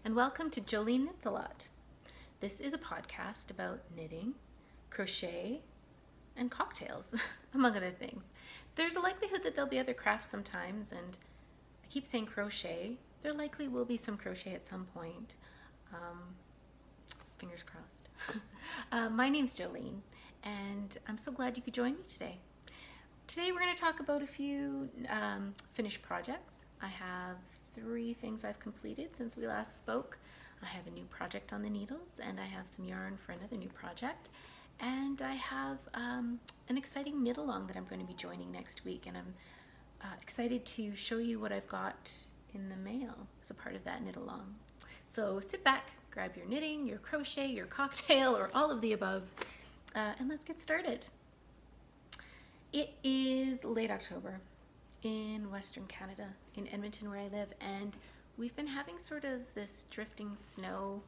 and welcome to Jolene Knits a Lot. This is a podcast about knitting, crochet, and cocktails, among other things. There's a likelihood that there'll be other crafts sometimes, and I keep saying crochet. There likely will be some crochet at some point. Fingers crossed. My name's Jolene, and I'm so glad you could join me today. Today we're going to talk about a few finished projects. I have 3 things I've completed since we last spoke. I have a new project on the needles, and I have some yarn for another new project. And I have an exciting knit along that I'm going to be joining next week, and I'm excited to show you what I've got in the mail as a part of that knit along. So sit back, grab your knitting, your crochet, your cocktail, or all of the above, and let's get started. It is late October in Western Canada, in Edmonton where I live, and we've been having sort of this drifting snow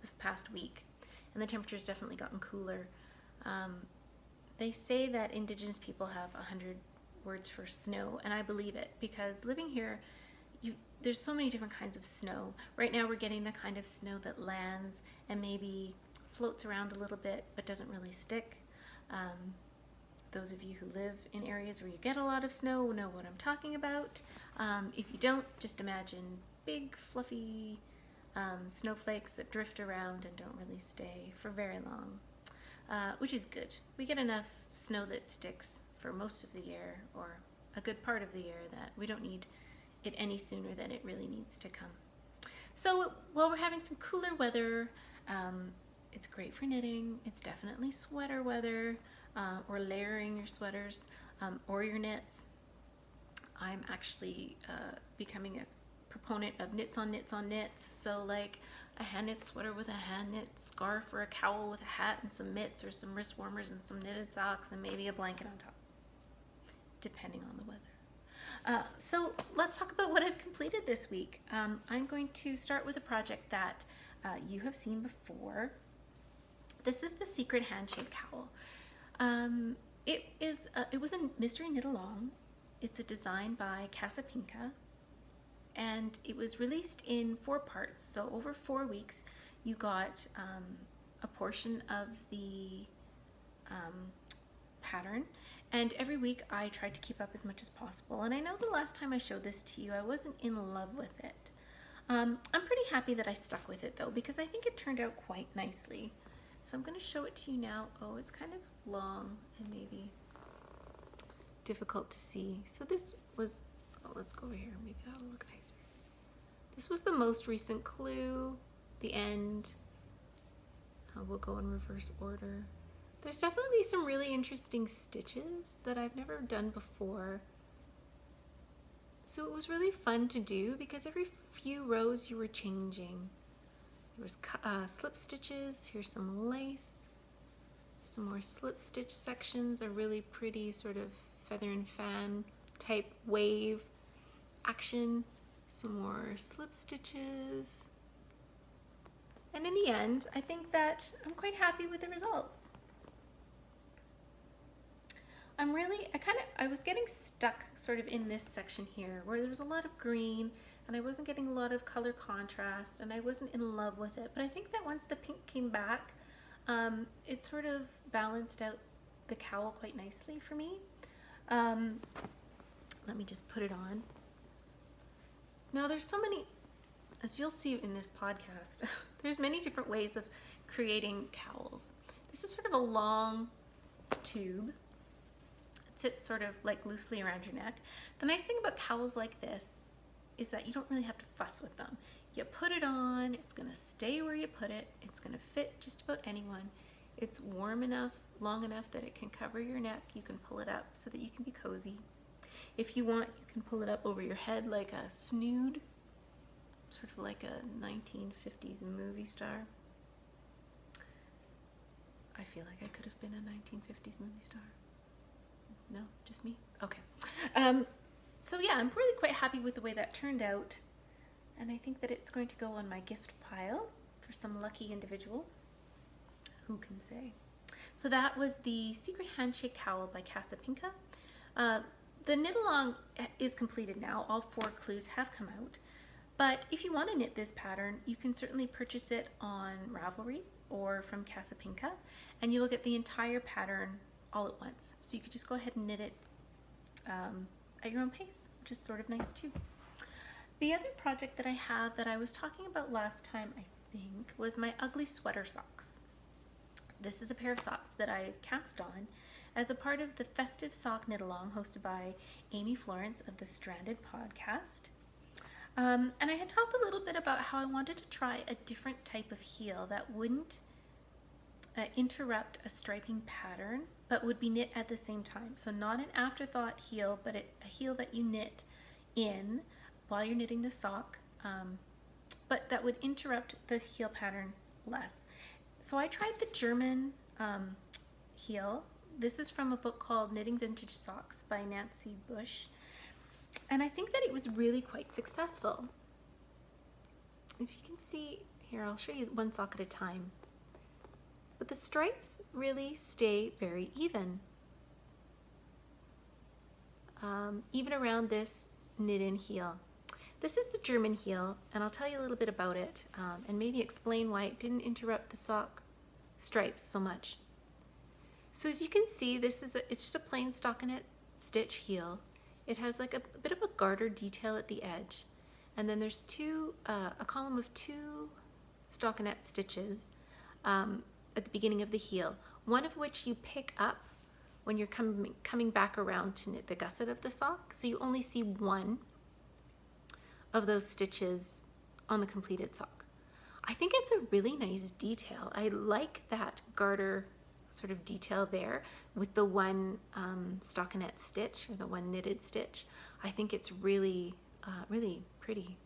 this past week, and the temperature's definitely gotten cooler. They say that Indigenous people have 100 words for snow, and I believe it, because living here, there's so many different kinds of snow. Right now we're getting the kind of snow that lands and maybe floats around a little bit but doesn't really stick. Those of you who live in areas where you get a lot of snow know what I'm talking about. If you don't, just imagine big fluffy snowflakes that drift around and don't really stay for very long, which is good. We get enough snow that sticks for most of the year, or a good part of the year, that we don't need it any sooner than it really needs to come. So while we're having some cooler weather, it's great for knitting. It's definitely sweater weather, or layering your sweaters or your knits. I'm actually becoming a proponent of knits on knits on knits. So like a hand knit sweater with a hand knit scarf, or a cowl with a hat and some mitts, or some wrist warmers and some knitted socks, and maybe a blanket on top, depending on the weather. So let's talk about what I've completed this week. I'm going to start with a project that you have seen before. This is the Secret Handshake Cowl. It was a mystery knit along. It's a design by Casapinka, and it was released in 4 parts. So over 4 weeks, you got a portion of the pattern, and every week I tried to keep up as much as possible. And I know the last time I showed this to you, I wasn't in love with it. I'm pretty happy that I stuck with it though, because I think it turned out quite nicely. So I'm going to show it to you now. Oh, it's kind of long and maybe difficult to see. So this was, let's go over here, maybe that'll look nicer. This was the most recent clue, the end. We'll go in reverse order. There's definitely some really interesting stitches that I've never done before. So it was really fun to do, because every few rows you were changing. There was slip stitches, here's some lace, some more slip stitch sections, a really pretty sort of feather and fan type wave action, some more slip stitches. And in the end, I think that I'm quite happy with the results. I was getting stuck sort of in this section here where there was a lot of green, and I wasn't getting a lot of color contrast, and I wasn't in love with it. But I think that once the pink came back, it sort of balanced out the cowl quite nicely for me. Let me just put it on. Now there's so many, as you'll see in this podcast, there's many different ways of creating cowls. This is sort of a long tube. It sits sort of like loosely around your neck. The nice thing about cowls like this is that you don't really have to fuss with them. You put it on, it's gonna stay where you put it, it's gonna fit just about anyone. It's warm enough, long enough that it can cover your neck. You can pull it up so that you can be cozy. If you want, you can pull it up over your head like a snood, sort of like a 1950s movie star. I feel like I could have been a 1950s movie star. No, just me? Okay. So yeah, I'm really quite happy with the way that turned out, and I think that it's going to go on my gift pile for some lucky individual. Who can say? So that was the Secret Handshake Cowl by Casapinka. The knit along is completed now. All 4 clues have come out. But if you want to knit this pattern, you can certainly purchase it on Ravelry or from Casa Pinka, and you will get the entire pattern all at once. So you could just go ahead and knit it at your own pace, which is sort of nice too. The other project that I have that I was talking about last time, I think, was my ugly sweater socks. This is a pair of socks that I cast on as a part of the festive sock knit along hosted by Amy Florence of the Stranded podcast. And I had talked a little bit about how I wanted to try a different type of heel that wouldn't interrupt a striping pattern, but would be knit at the same time. So not an afterthought heel, but a heel that you knit in while you're knitting the sock, but that would interrupt the heel pattern less. So I tried the German heel. This is from a book called Knitting Vintage Socks by Nancy Bush. And I think that it was really quite successful. If you can see here, I'll show you one sock at a time. But the stripes really stay very even. Even around this knit-in heel. This is the German heel, and I'll tell you a little bit about it and maybe explain why it didn't interrupt the sock stripes so much. So as you can see, it's just a plain stockinette stitch heel. It has like a bit of a garter detail at the edge, and then there's a column of 2 stockinette stitches at the beginning of the heel, one of which you pick up when you're coming back around to knit the gusset of the sock. So you only see one of those stitches on the completed sock. I think it's a really nice detail. I like that garter sort of detail there with the one stockinette stitch, or the one knitted stitch. I think it's really, really pretty.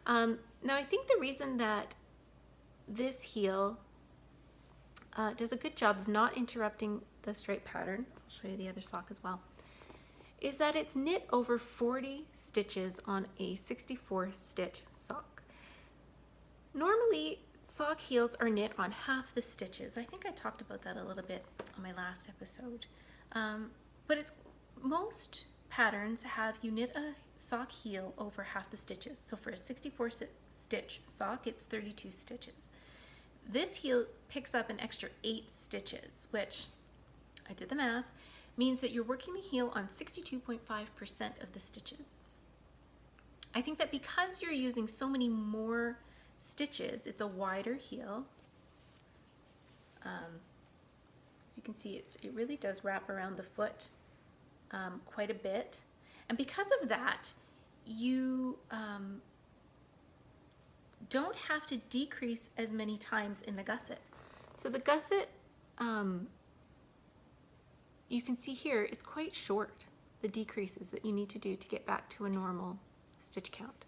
Now I think the reason that this heel does a good job of not interrupting the stripe pattern, I'll show you the other sock as well, is that it's knit over 40 stitches on a 64 stitch sock. Normally, sock heels are knit on half the stitches. I think I talked about that a little bit on my last episode. But most patterns have you knit a sock heel over half the stitches. So for a 64 stitch sock, it's 32 stitches. This heel picks up an extra 8 stitches, which, I did the math, means that you're working the heel on 62.5% of the stitches. I think that because you're using so many more stitches, it's a wider heel. As you can see, it really does wrap around the foot quite a bit. And because of that, you don't have to decrease as many times in the gusset. So the gusset, you can see here, is quite short, the decreases that you need to do to get back to a normal stitch count.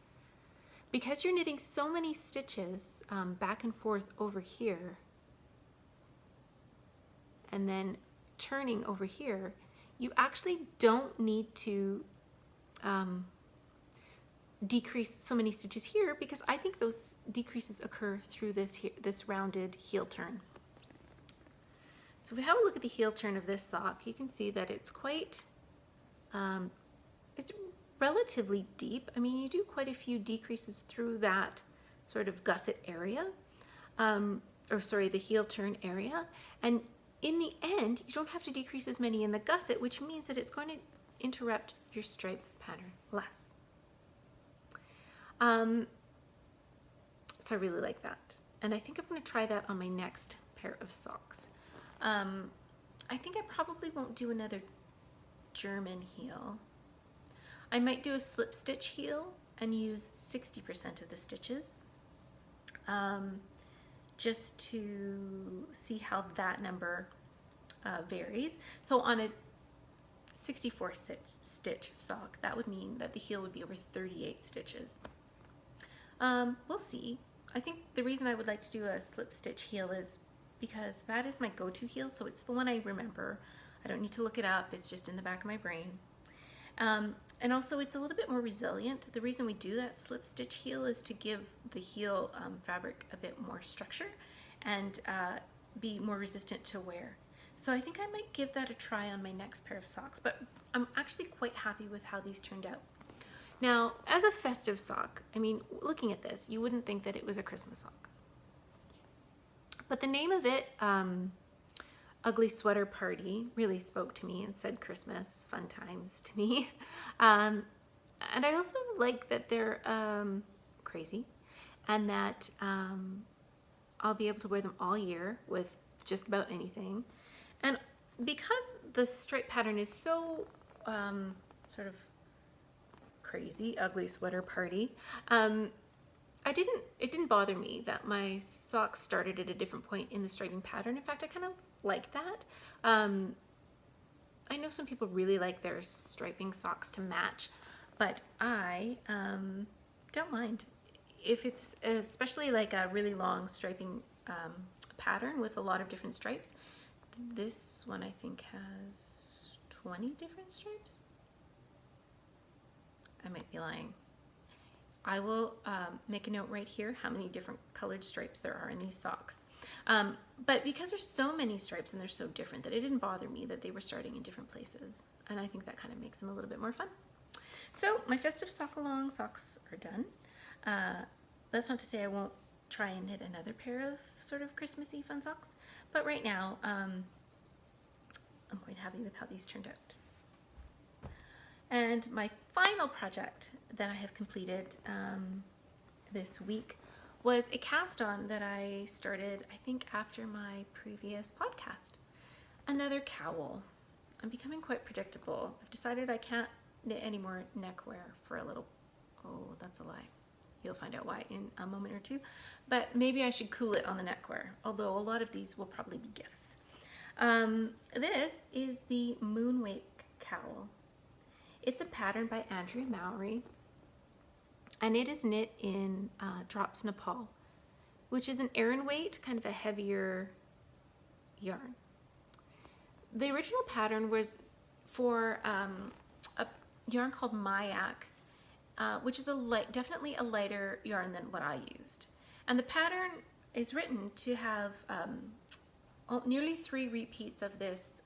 Because you're knitting so many stitches back and forth over here, and then turning over here, you actually don't need to decrease so many stitches here, because I think those decreases occur through this rounded heel turn. So if we have a look at the heel turn of this sock, you can see that it's quite, it's relatively deep. I mean, you do quite a few decreases through that sort of gusset area, the heel turn area. And in the end, you don't have to decrease as many in the gusset, which means that it's going to interrupt your stripe pattern less. So I really like that. And I think I'm going to try that on my next pair of socks. I think I probably won't do another German heel. I might do a slip stitch heel and use 60% of the stitches, just to see how that number varies. So on a 64 stitch sock, that would mean that the heel would be over 38 stitches. We'll see. I think the reason I would like to do a slip stitch heel is because that is my go-to heel, so it's the one I remember. I don't need to look it up, it's just in the back of my brain. And also it's a little bit more resilient. The reason we do that slip stitch heel is to give the heel fabric a bit more structure and be more resistant to wear. So I think I might give that a try on my next pair of socks, but I'm actually quite happy with how these turned out. Now, as a festive sock, I mean, looking at this, you wouldn't think that it was a Christmas sock. But the name of it, Ugly Sweater Party, really spoke to me and said Christmas, fun times to me. And I also like that they're crazy, and that I'll be able to wear them all year with just about anything. And because the stripe pattern is so sort of crazy, Ugly Sweater Party, it didn't bother me that my socks started at a different point in the striping pattern. In fact, I kind of like that. I know some people really like their striping socks to match, but I don't mind. If it's especially like a really long striping pattern with a lot of different stripes. This one I think has 20 different stripes. I might be lying. I will make a note right here how many different colored stripes there are in these socks. But because there's so many stripes and they're so different, that it didn't bother me that they were starting in different places. And I think that kind of makes them a little bit more fun. So my festive sock along socks are done. That's not to say I won't try and knit another pair of sort of Christmassy fun socks, but right now I'm quite happy with how these turned out. And my final project that I have completed this week was a cast on that I started, I think, after my previous podcast. Another cowl. I'm becoming quite predictable. I've decided I can't knit any more neckwear for a little. Oh, that's a lie. You'll find out why in a moment or two. But maybe I should cool it on the neckwear, although a lot of these will probably be gifts. This is the Moonwake cowl. It's a pattern by Andrea Mowry, and it is knit in Drops Nepal, which is an Aran weight, kind of a heavier yarn. The original pattern was for a yarn called Mayak, which is definitely a lighter yarn than what I used. And the pattern is written to have nearly 3 repeats of this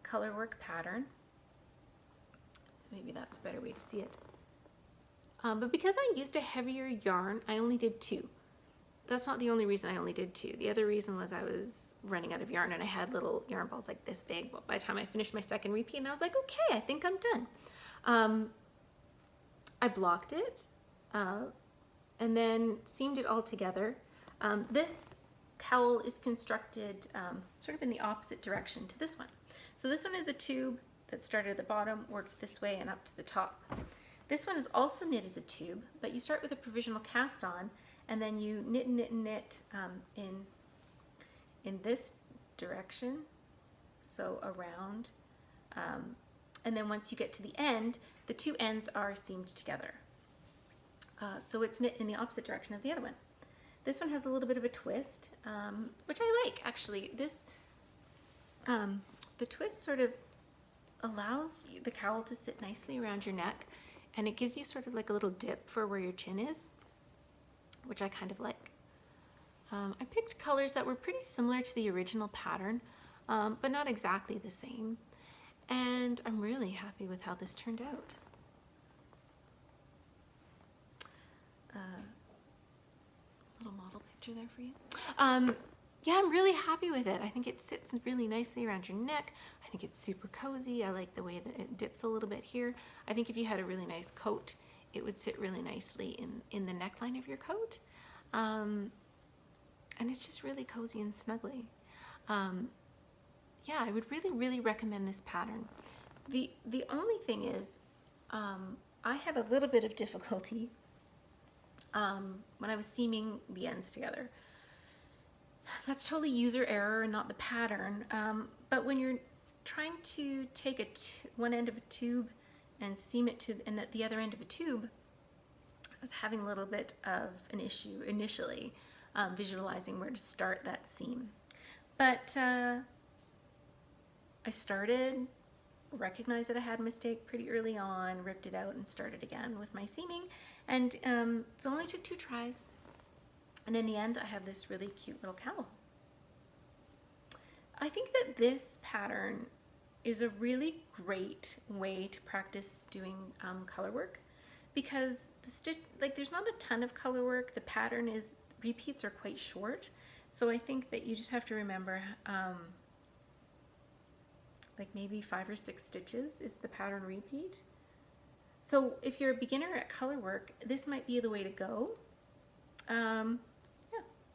colorwork pattern. Maybe that's a better way to see it. But because I used a heavier yarn, I only did 2. That's not the only reason I only did 2. The other reason was I was running out of yarn, and I had little yarn balls like this big. But by the time I finished my second repeat, and I was like, okay, I think I'm done. I blocked it and then seamed it all together. This cowl is constructed sort of in the opposite direction to this one. So this one is a tube that started at the bottom, worked this way and up to the top. This one is also knit as a tube, but you start with a provisional cast on, and then you knit and knit and knit in this direction, so around. And then once you get to the end, the 2 ends are seamed together. So it's knit in the opposite direction of the other one. This one has a little bit of a twist, which I like, actually. The twist sort of allows the cowl to sit nicely around your neck, and it gives you sort of like a little dip for where your chin is, which I kind of like. I picked colors that were pretty similar to the original pattern, but not exactly the same. And I'm really happy with how this turned out. Little model picture there for you. Yeah, I'm really happy with it. I think it sits really nicely around your neck. I think it's super cozy. I like the way that it dips a little bit here. I think if you had a really nice coat, it would sit really nicely in the neckline of your coat. And it's just really cozy and snuggly. Yeah, I would really, really recommend this pattern. The only thing is, I had a little bit of difficulty when I was seaming the ends together. That's totally user error and not the pattern. But when you're trying to take one end of a tube and seam it to the other end of a tube, I was having a little bit of an issue initially, visualizing where to start that seam. But I started, recognized that I had a mistake pretty early on, ripped it out and started again with my seaming. And so it only took 2 tries. And in the end, I have this really cute little cowl. I think that this pattern is a really great way to practice doing color work, because the stitch, like, there's not a ton of color work. The pattern is, repeats are quite short. So I think that you just have to remember like maybe 5 or 6 stitches is the pattern repeat. So if you're a beginner at color work, this might be the way to go. Yeah,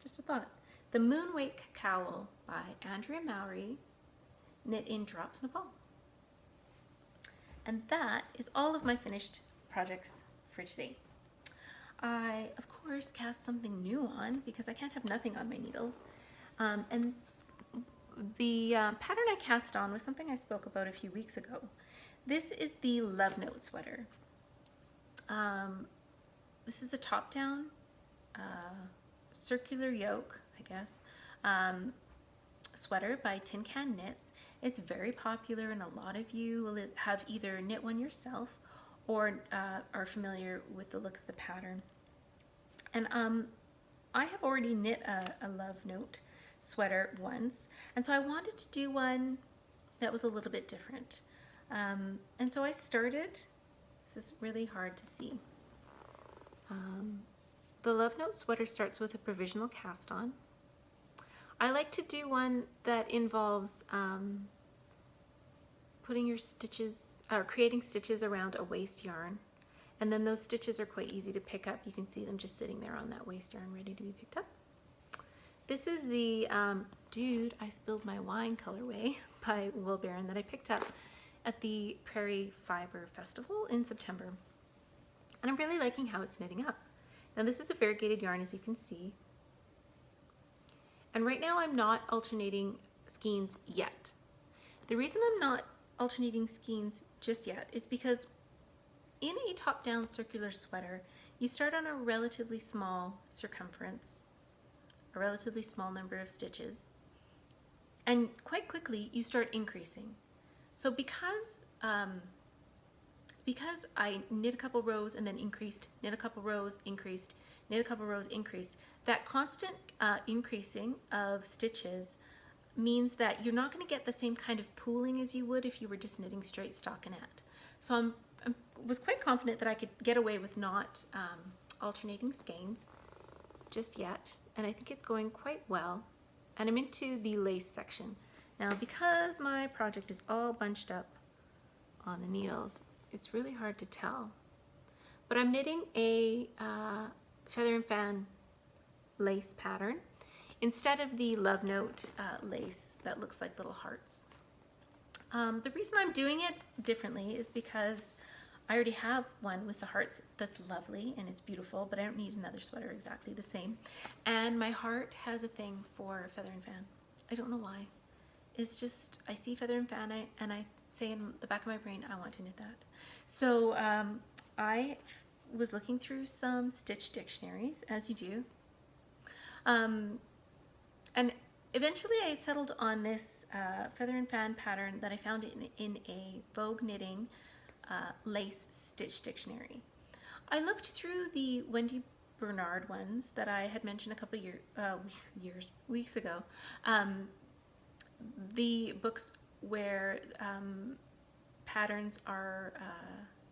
just a thought. The Moonwake Cowl by Andrea Mowry, knit in Drops Nepal. And that is all of my finished projects for today. I, of course, cast something new on because I can't have nothing on my needles. And the pattern I cast on was something I spoke about a few weeks ago. This is the Love Note sweater. This is a top-down circular yoke, I guess, sweater by Tin Can Knits. It's very popular, and a lot of you will have either knit one yourself or are familiar with the look of the pattern. And I have already knit a Love Note sweater once, and so I wanted to do one that was a little bit different. And so I started, this is really hard to see. The Love Note sweater starts with a provisional cast on. I like to do one that involves putting your stitches, or creating stitches around a waste yarn. And then those stitches are quite easy to pick up. You can see them just sitting there on that waste yarn ready to be picked up. This is the Dude, I Spilled My Wine colorway by Wool Baron that I picked up at the Prairie Fiber Festival in September. And I'm really liking how it's knitting up. Now this is a variegated yarn, as you can see. And right now I'm not alternating skeins yet. The reason I'm not alternating skeins just yet is because in a top-down circular sweater, you start on a relatively small circumference, a relatively small number of stitches, and quite quickly you start increasing. So because I knit a couple rows and then increased, knit a couple rows, increased, knit a couple rows, increased, that constant increasing of stitches means that you're not going to get the same kind of pooling as you would if you were just knitting straight stockinette. So I was quite confident that I could get away with not alternating skeins just yet, and I think it's going quite well. And I'm into the lace section. Now, because my project is all bunched up on the needles, it's really hard to tell. But I'm knitting a Feather and Fan lace pattern instead of the Love Note lace that looks like little hearts. The reason I'm doing it differently is because I already have one with the hearts that's lovely and it's beautiful, but I don't need another sweater exactly the same. And my heart has a thing for Feather and Fan. I don't know why. It's just, I see Feather and Fan and I say in the back of my brain, I want to knit that. So I was looking through some stitch dictionaries, as you do. And eventually I settled on this Feather and Fan pattern that I found in a Vogue Knitting lace stitch dictionary. I looked through the Wendy Bernard ones that I had mentioned a couple weeks ago. The books where patterns are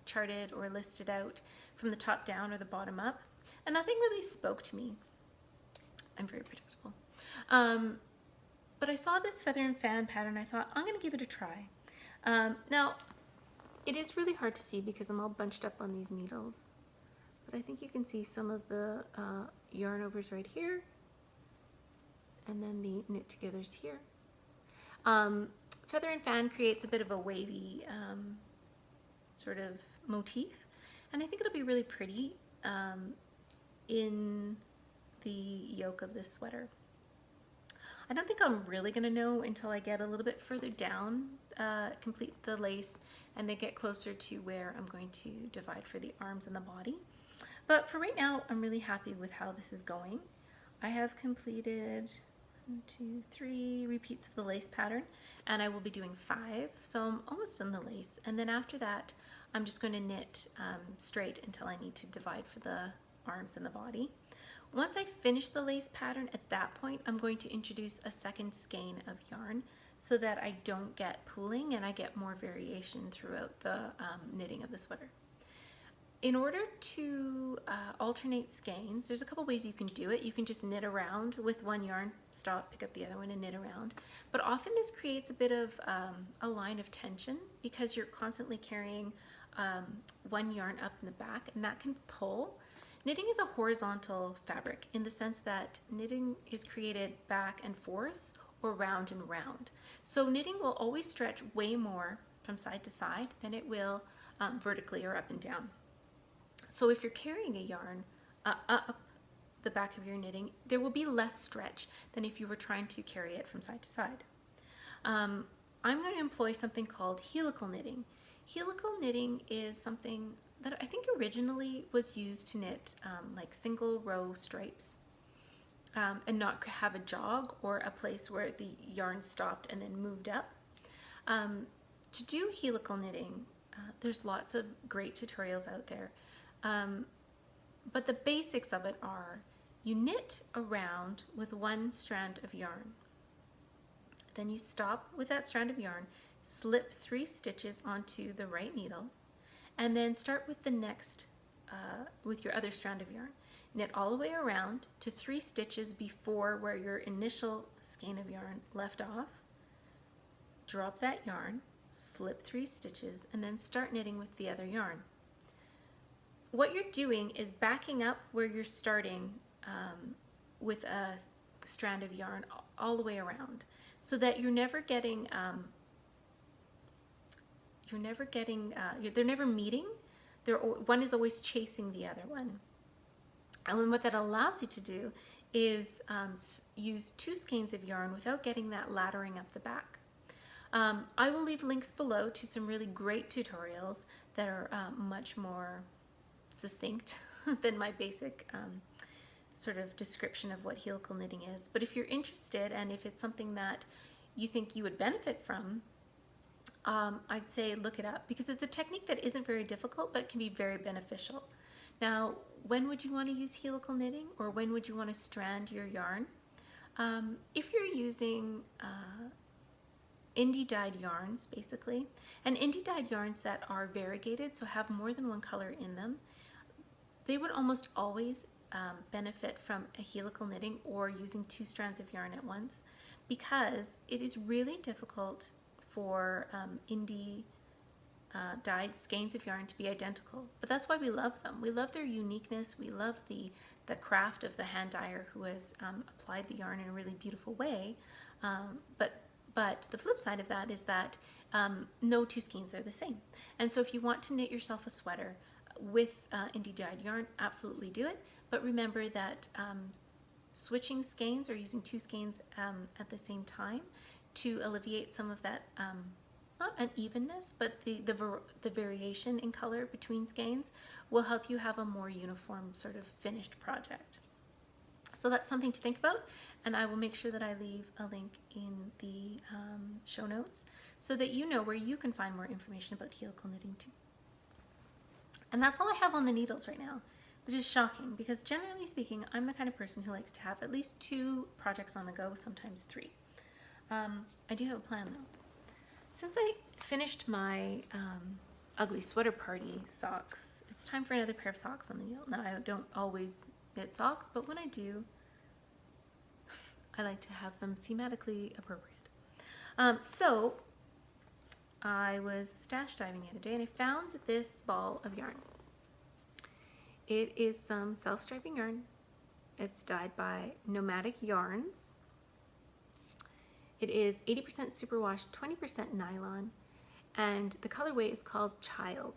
charted or listed out from the top down or the bottom up, and nothing really spoke to me. I'm very predictable. But I saw this Feather and Fan pattern. I thought, I'm going to give it a try. Now, it is really hard to see because I'm all bunched up on these needles, but I think you can see some of the yarn overs right here, and then the knit togethers here. Feather and Fan creates a bit of a wavy sort of motif, and I think it'll be really pretty in the yoke of this sweater. I don't think I'm really going to know until I get a little bit further down, complete the lace, and then get closer to where I'm going to divide for the arms and the body. But for right now, I'm really happy with how this is going. I have completed 1, 2, 3 repeats of the lace pattern, and I will be doing 5, so I'm almost done the lace. And then after that, I'm just going to knit straight until I need to divide for the arms and the body. Once I finish the lace pattern, at that point, I'm going to introduce a second skein of yarn so that I don't get pooling and I get more variation throughout the knitting of the sweater. In order to alternate skeins, there's a couple ways you can do it. You can just knit around with one yarn, stop, pick up the other one and knit around. But often this creates a bit of a line of tension because you're constantly carrying one yarn up in the back, and that can pull. Knitting is a horizontal fabric in the sense that knitting is created back and forth or round and round. So knitting will always stretch way more from side to side than it will vertically or up and down. So if you're carrying a yarn up the back of your knitting, there will be less stretch than if you were trying to carry it from side to side. I'm going to employ something called helical knitting. Helical knitting is something that I think originally was used to knit like single row stripes and not have a jog or a place where the yarn stopped and then moved up. To do helical knitting, there's lots of great tutorials out there. But the basics of it are you knit around with one strand of yarn. Then you stop with that strand of yarn, slip 3 stitches onto the right needle, and then start with the next, with your other strand of yarn. Knit all the way around to 3 stitches before where your initial skein of yarn left off. Drop that yarn, slip 3 stitches, and then start knitting with the other yarn. What you're doing is backing up where you're starting with a strand of yarn all the way around, so that you're never getting, they're never meeting. One is always chasing the other one. And then what that allows you to do is use 2 skeins of yarn without getting that laddering up the back. I will leave links below to some really great tutorials that are much more succinct than my basic sort of description of what helical knitting is. But if you're interested and if it's something that you think you would benefit from, I'd say look it up, because it's a technique that isn't very difficult but can be very beneficial. Now, when would you want to use helical knitting, or when would you want to strand your yarn? If you're using indie dyed yarns, basically, and indie dyed yarns that are variegated, so have more than one color in them, they would almost always benefit from a helical knitting or using 2 strands of yarn at once, because it is really difficult for indie dyed skeins of yarn to be identical. But that's why we love them. We love their uniqueness. We love the craft of the hand dyer who has applied the yarn in a really beautiful way. But the flip side of that is that no 2 skeins are the same. And so if you want to knit yourself a sweater with indie dyed yarn, absolutely do it. But remember that switching skeins or using 2 skeins at the same time to alleviate some of that, not unevenness, but the variation in color between skeins will help you have a more uniform sort of finished project. So that's something to think about, and I will make sure that I leave a link in the show notes so that you know where you can find more information about helical knitting too. And that's all I have on the needles right now, which is shocking because generally speaking, I'm the kind of person who likes to have at least 2 projects on the go, sometimes 3. I do have a plan though. Since I finished my ugly sweater party socks, it's time for another pair of socks on the needle. Now, I don't always knit socks, but when I do, I like to have them thematically appropriate. So I was stash diving the other day and I found this ball of yarn. It is some self-striping yarn. It's dyed by Nomadic Yarns. It is 80% superwash, 20% nylon, and the colorway is called Child.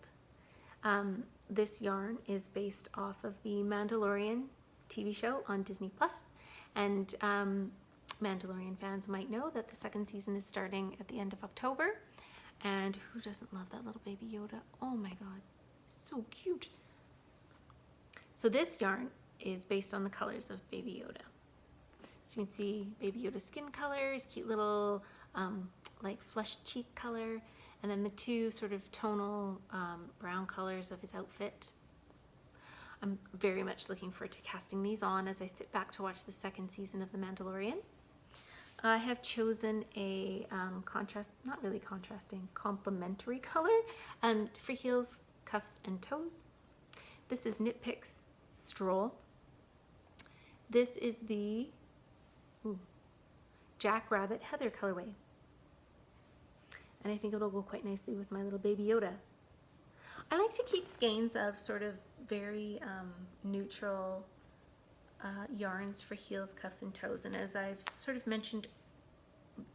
This yarn is based off of the Mandalorian TV show on Disney Plus, and Mandalorian fans might know that the 2nd season is starting at the end of October, and who doesn't love that little baby Yoda? Oh my god, so cute. So this yarn is based on the colors of Baby Yoda. So you can see Baby Yoda's skin colors, cute little like flesh cheek color, and then the 2 sort of tonal brown colors of his outfit. I'm very much looking forward to casting these on as I sit back to watch the 2nd season of The Mandalorian. I have chosen a not really contrasting, complementary color for heels, cuffs, and toes. This is Knit Picks Stroll. This is the Jackrabbit Heather colorway. And I think it'll go quite nicely with my little baby Yoda. I like to keep skeins of sort of very neutral yarns for heels, cuffs, and toes. And as I've sort of mentioned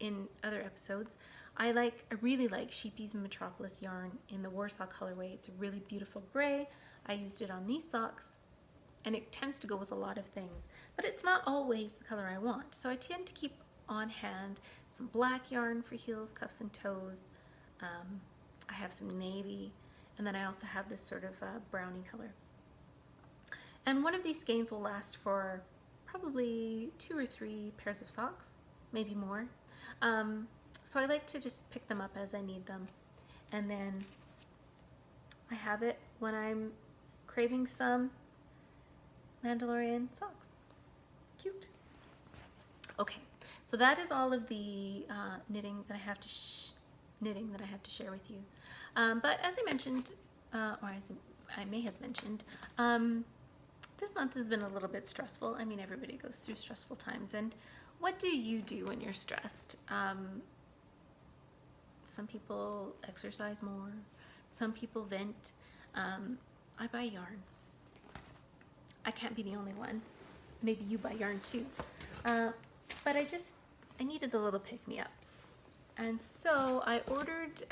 in other episodes, I really like Sheepy's Metropolis yarn in the Warsaw colorway. It's a really beautiful gray. I used it on these socks, and it tends to go with a lot of things, but it's not always the color I want. So I tend to keep on hand some black yarn for heels, cuffs, and toes. I have some navy, and then I also have this sort of brownie color. And one of these skeins will last for probably 2 or 3 pairs of socks, maybe more. So I like to just pick them up as I need them. And then I have it when I'm craving some Mandalorian socks. Cute. Okay, so that is all of the knitting that I have to share with you. But as I mentioned, or as I may have mentioned, this month has been a little bit stressful. I mean, everybody goes through stressful times. And what do you do when you're stressed? Some people exercise more. Some people vent. I buy yarn. I can't be the only one. Maybe you buy yarn too. But I needed a little pick-me-up. And so I ordered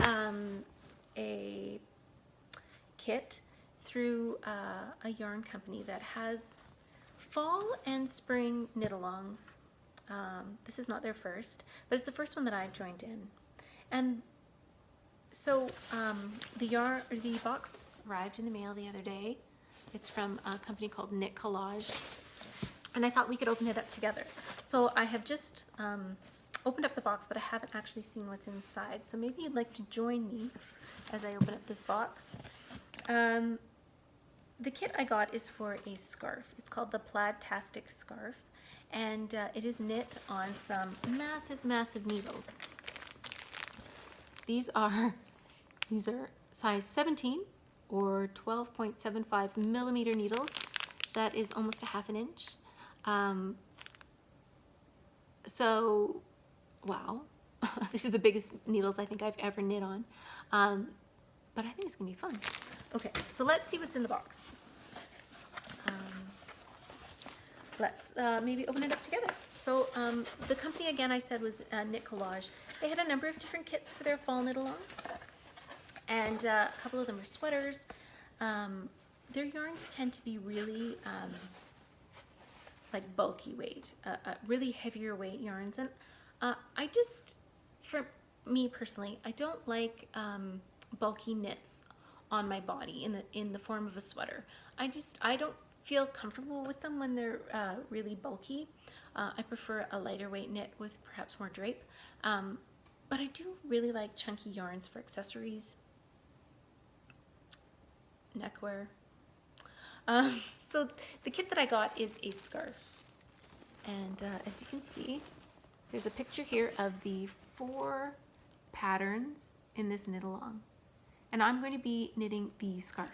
a kit through a yarn company that has fall and spring knit-alongs. This is not their first, but it's the first one that I've joined in. And so the box arrived in the mail the other day. It's from a company called Knit Collage, and I thought we could open it up together. So I have just opened up the box, but I haven't actually seen what's inside. So maybe you'd like to join me as I open up this box. The kit I got is for a scarf. It's called the Plaidtastic Scarf, and it is knit on some massive, massive needles. These are size 17 or 12.75 millimeter needles. That is almost a ½ inch. So, wow, these are the biggest needles I think I've ever knit on. But I think it's gonna be fun. Okay, so let's see what's in the box. Let's maybe open it up together. So the company, again, I said was Knit Collage. They had a number of different kits for their fall knit-along, and a couple of them are sweaters. Their yarns tend to be really like bulky weight, really heavier weight yarns, and for me personally, I don't like bulky knits on my body in the form of a sweater. I don't feel comfortable with them when they're really bulky. I prefer a lighter weight knit with perhaps more drape, but I do really like chunky yarns for accessories, neckwear. So the kit that I got is a scarf, and as you can see, there's a picture here of the 4 patterns in this knit along, and I'm going to be knitting the scarf.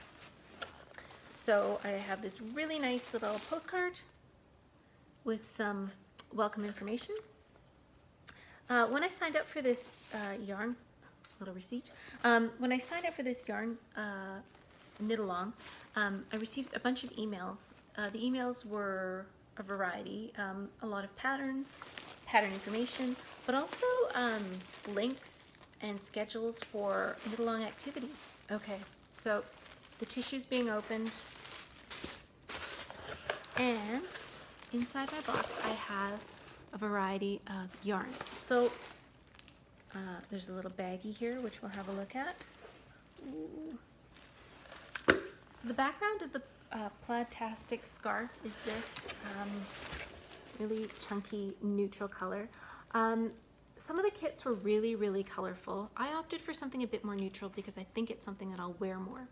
So I have this really nice little postcard with some welcome information. When I signed up for this yarn, little receipt, when I signed up for this yarn knit along, I received a bunch of emails. The emails were a variety, a lot of patterns, pattern information, but also links and schedules for knit along activities. Okay, so the tissue's being opened, and inside my box I have a variety of yarns. So there's a little baggie here which we'll have a look at. Ooh. So the background of the Plaidtastic Scarf is this really chunky neutral color. Some of the kits were really, really colorful. I opted for something a bit more neutral because I think it's something that I'll wear more.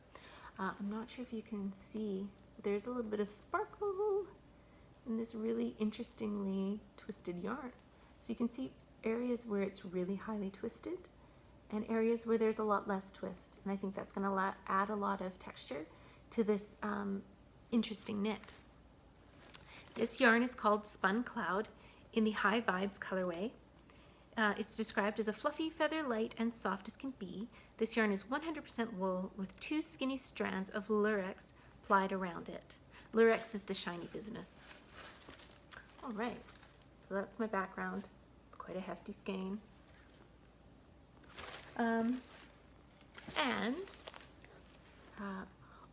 I'm not sure if you can see, but there's a little bit of sparkle in this really interestingly twisted yarn. So you can see areas where it's really highly twisted and areas where there's a lot less twist. And I think that's going to add a lot of texture to this interesting knit. This yarn is called Spun Cloud in the High Vibes colorway. It's described as a fluffy feather, light and soft as can be. This yarn is 100% wool with 2 skinny strands of lurex plied around it. Lurex is the shiny business. All right, so that's my background. It's quite a hefty skein.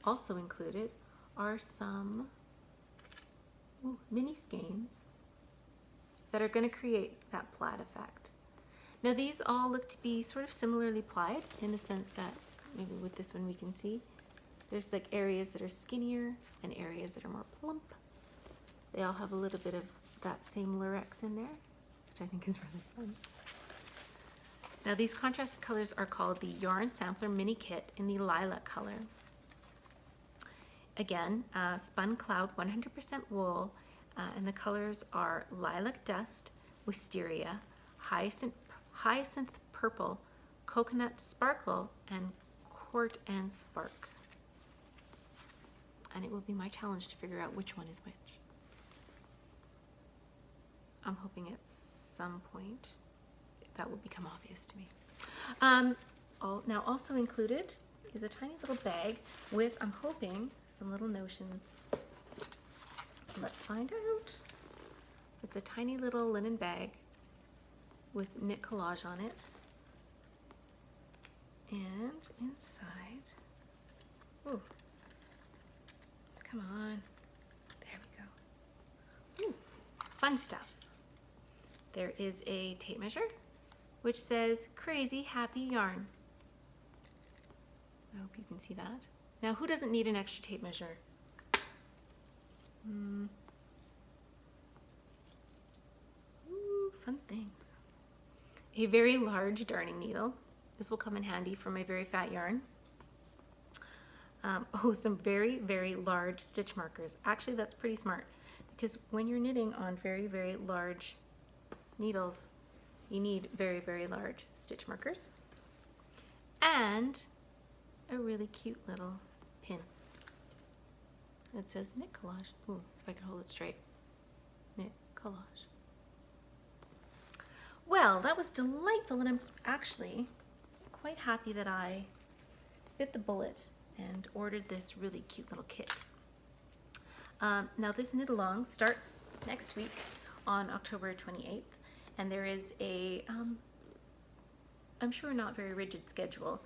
Also included are some mini skeins that are going to create that plaid effect. Now these all look to be sort of similarly plied in the sense that maybe with this one we can see there's like areas that are skinnier and areas that are more plump. They all have a little bit of that same lurex in there, which I think is really fun. Now these contrasted colors are called the Yarn Sampler Mini Kit in the Lilac color. Again, Spun Cloud 100% wool, and the colors are Lilac Dust, Wisteria, Hyacinth Purple, Coconut Sparkle, and Court and Spark. And it will be my challenge to figure out which one is which. I'm hoping at some point that will become obvious to me. Now also included is a tiny little bag with, I'm hoping, some little notions. Let's find out. It's a tiny little linen bag with knit collage on it. And inside, ooh, come on, there we go. Ooh, fun stuff. There is a tape measure, which says Crazy Happy Yarn. I hope you can see that. Now, who doesn't need an extra tape measure? Ooh, fun things. A very large darning needle. This will come in handy for my very fat yarn. Some very, very large stitch markers. Actually, that's pretty smart because when you're knitting on very, very large needles, you need very, very large stitch markers. And a really cute little pin. It says knit collage. Ooh, if I can hold it straight. Knit collage. Well, that was delightful, and I'm actually quite happy that I bit the bullet and ordered this really cute little kit. Now this knit along starts next week on October 28th, and there is a, I'm sure not very rigid schedule,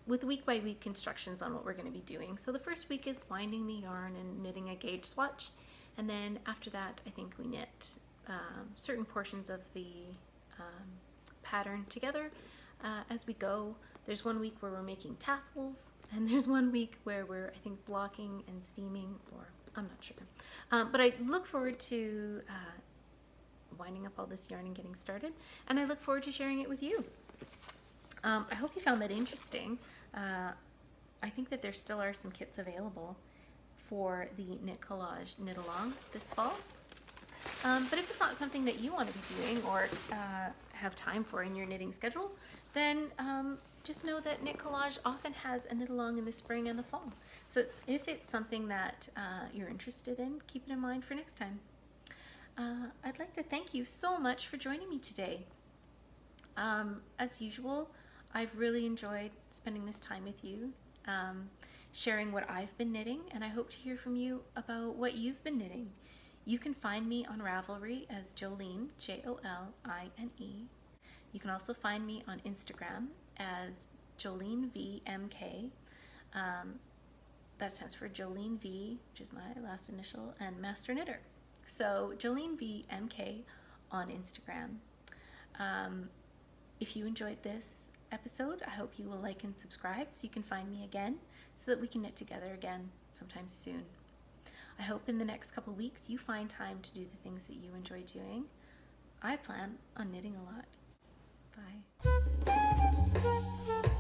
with week by week instructions on what we're going to be doing. So the first week is winding the yarn and knitting a gauge swatch, and then after that I think we knit certain portions of the pattern together as we go. There's one week where we're making tassels, and there's one week where we're, I think, blocking and steaming, or I'm not sure. But I look forward to winding up all this yarn and getting started, and I look forward to sharing it with you. I hope you found that interesting. I think that there still are some kits available for the Knit Collage Knit Along this fall. But if it's not something that you want to be doing or have time for in your knitting schedule, then just know that Knit Collage often has a knit along in the spring and the fall. So if it's something that you're interested in, keep it in mind for next time. I'd like to thank you so much for joining me today. As usual, I've really enjoyed spending this time with you, sharing what I've been knitting, and I hope to hear from you about what you've been knitting. You can find me on Ravelry as Joline, Joline. You can also find me on Instagram as JolineVMK. That stands for Jolene V, which is my last initial, and Master Knitter. So JolineVMK on Instagram. If you enjoyed this episode, I hope you will like and subscribe so you can find me again, so that we can knit together again sometime soon. I hope in the next couple weeks you find time to do the things that you enjoy doing. I plan on knitting a lot. Bye.